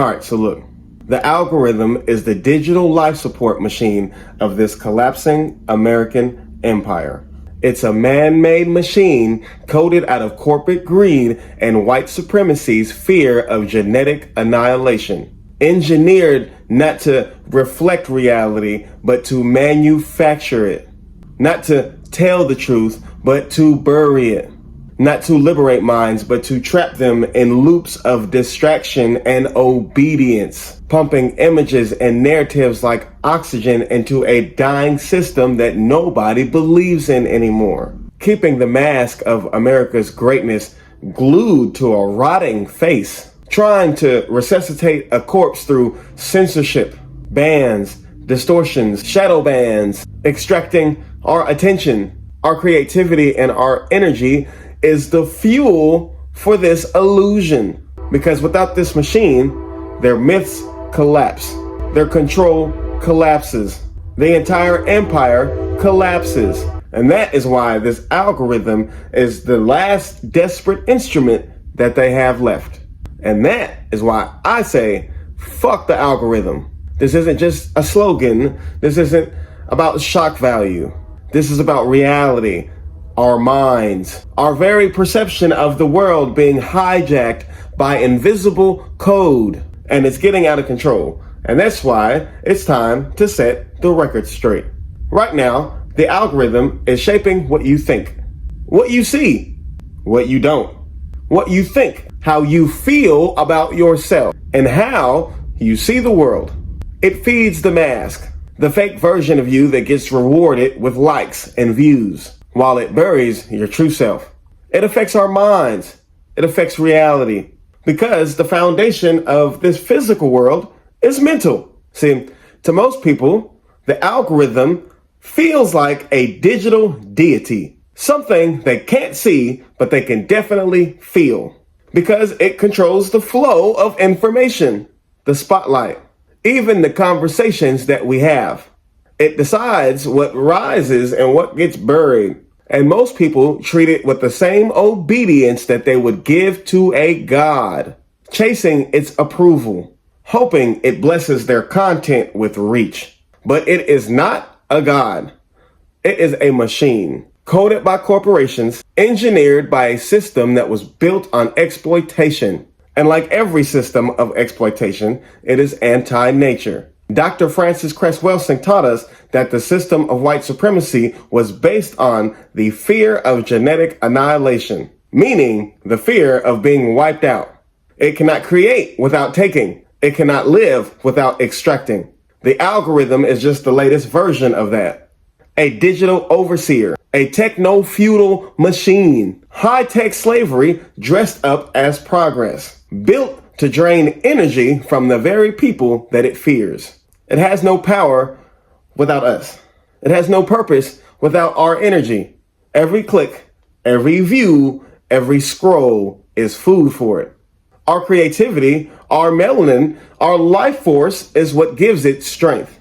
All right, so look, the algorithm is the digital life support machine of this collapsing American empire. It's a man-made machine coded out of corporate greed and white supremacy's fear of genetic annihilation. Engineered not to reflect reality, but to manufacture it. Not to tell the truth, but to bury it. Not to liberate minds, but to trap them in loops of distraction and obedience, pumping images and narratives like oxygen into a dying system that nobody believes in anymore, keeping the mask of America's greatness glued to a rotting face, trying to resuscitate a corpse through censorship, bans, distortions, shadow bans, extracting our attention, our creativity, and our energy is the fuel for this illusion. Because without this machine, their myths collapse. Their control collapses. The entire empire collapses. And that is why this algorithm is the last desperate instrument that they have left. And that is why I say, fuck the algorithm. This isn't just a slogan. This isn't about shock value. This is about reality. Our minds, our very perception of the world being hijacked by invisible code, and it's getting out of control. And that's why it's time to set the record straight. Right now, the algorithm is shaping what you think, what you see, what you don't, what you think, how you feel about yourself, and how you see the world. It feeds the mask, the fake version of you that gets rewarded with likes and views, while it buries your true self. It affects our minds. It affects reality. Because the foundation of this physical world is mental. See, to most people, the algorithm feels like a digital deity. Something they can't see, but they can definitely feel. Because it controls the flow of information, the spotlight, even the conversations that we have. It decides what rises and what gets buried. And most people treat it with the same obedience that they would give to a god, chasing its approval, hoping it blesses their content with reach. But it is not a god. It is a machine, coded by corporations, engineered by a system that was built on exploitation. And like every system of exploitation, it is anti-nature. Dr. Francis Cress Welsing taught us that the system of white supremacy was based on the fear of genetic annihilation, meaning the fear of being wiped out. It cannot create without taking. It cannot live without extracting. The algorithm is just the latest version of that. A digital overseer, a techno-feudal machine, high-tech slavery dressed up as progress, built to drain energy from the very people that it fears. It has no power without us. It has no purpose without our energy. Every click, every view, every scroll is food for it. Our creativity, our melanin, our life force is what gives it strength.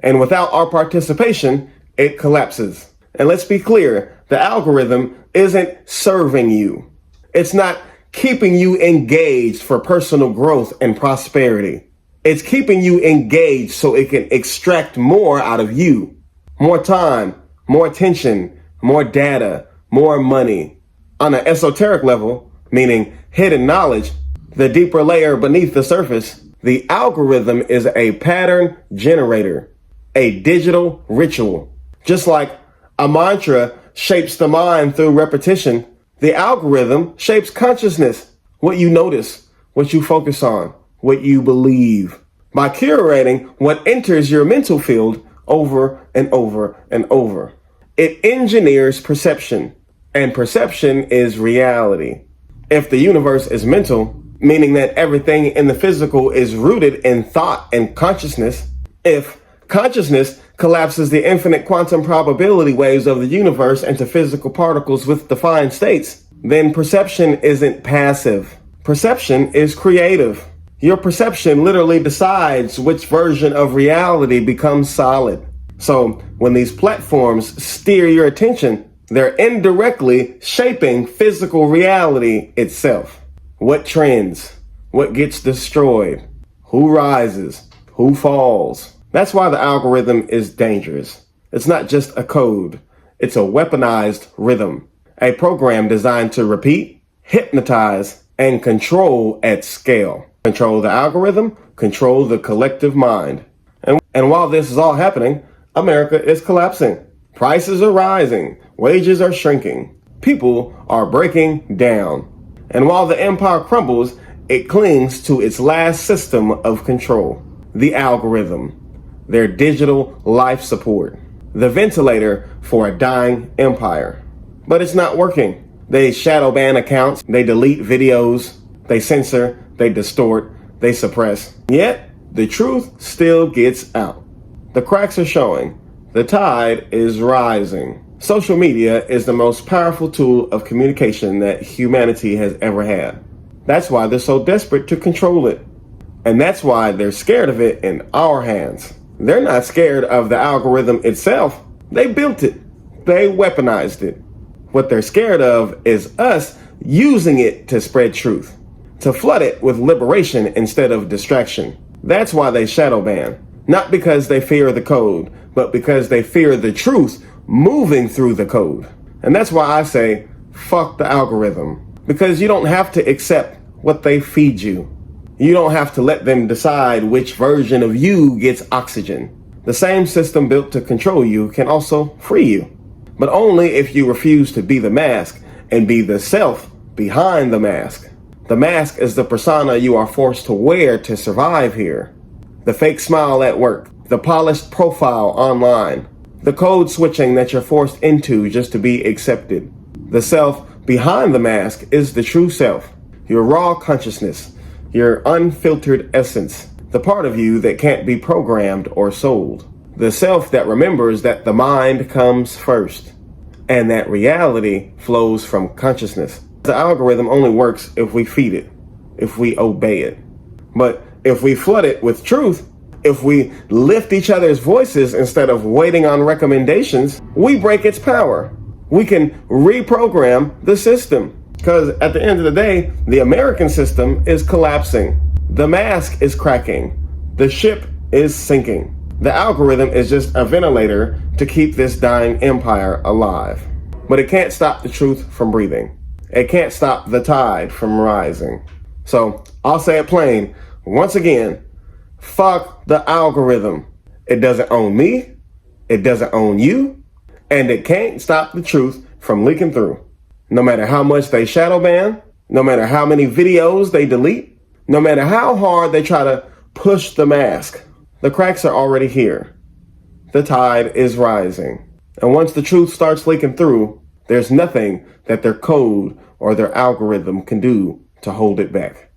And without our participation, it collapses. And let's be clear, the algorithm isn't serving you. It's not keeping you engaged for personal growth and prosperity. It's keeping you engaged so it can extract more out of you. More time, more attention, more data, more money. On an esoteric level, meaning hidden knowledge, the deeper layer beneath the surface, the algorithm is a pattern generator, a digital ritual. Just like a mantra shapes the mind through repetition, the algorithm shapes consciousness, what you notice, what you focus on, what you believe, by curating what enters your mental field over and over and over. It engineers perception, and perception is reality. If the universe is mental, meaning that everything in the physical is rooted in thought and consciousness, if consciousness collapses the infinite quantum probability waves of the universe into physical particles with defined states, then perception isn't passive. Perception is creative. Your perception literally decides which version of reality becomes solid. So when these platforms steer your attention, they're indirectly shaping physical reality itself. What trends? What gets destroyed? who rises, who falls. That's why the algorithm is dangerous. It's not just a code. It's a weaponized rhythm, a program designed to repeat, hypnotize, and control at scale. Control the algorithm, control the collective mind. And while this is all happening, America is collapsing. Prices are rising, wages are shrinking, people are breaking down. And while the empire crumbles, it clings to its last system of control, the algorithm, their digital life support, the ventilator for a dying empire. But it's not working. They shadow ban accounts, they delete videos, they censor, they distort, they suppress. Yet, the truth still gets out. The cracks are showing. The tide is rising. Social media is the most powerful tool of communication that humanity has ever had. That's why they're so desperate to control it. And that's why they're scared of it in our hands. They're not scared of the algorithm itself. They built it. They weaponized it. What they're scared of is us using it to spread truth, to flood it with liberation instead of distraction. That's why they shadow ban. Not because they fear the code, but because they fear the truth moving through the code. And that's why I say, fuck the algorithm. Because you don't have to accept what they feed you. You don't have to let them decide which version of you gets oxygen. The same system built to control you can also free you. But only if you refuse to be the mask and be the self behind the mask. The mask is the persona you are forced to wear to survive here. The fake smile at work, the polished profile online, the code switching that you're forced into just to be accepted. The self behind the mask is the true self, your raw consciousness, your unfiltered essence, the part of you that can't be programmed or sold. The self that remembers that the mind comes first and that reality flows from consciousness. The algorithm only works if we feed it, if we obey it. But if we flood it with truth, if we lift each other's voices instead of waiting on recommendations, we break its power. We can reprogram the system. Because at the end of the day, the American system is collapsing. The mask is cracking. The ship is sinking. The algorithm is just a ventilator to keep this dying empire alive. But it can't stop the truth from breathing. It can't stop the tide from rising. So I'll say it plain. Once again, fuck the algorithm. It doesn't own me. It doesn't own you. And it can't stop the truth from leaking through. No matter how much they shadow ban, no matter how many videos they delete, no matter how hard they try to push the mask, the cracks are already here. The tide is rising. And once the truth starts leaking through, there's nothing that their code or their algorithm can do to hold it back.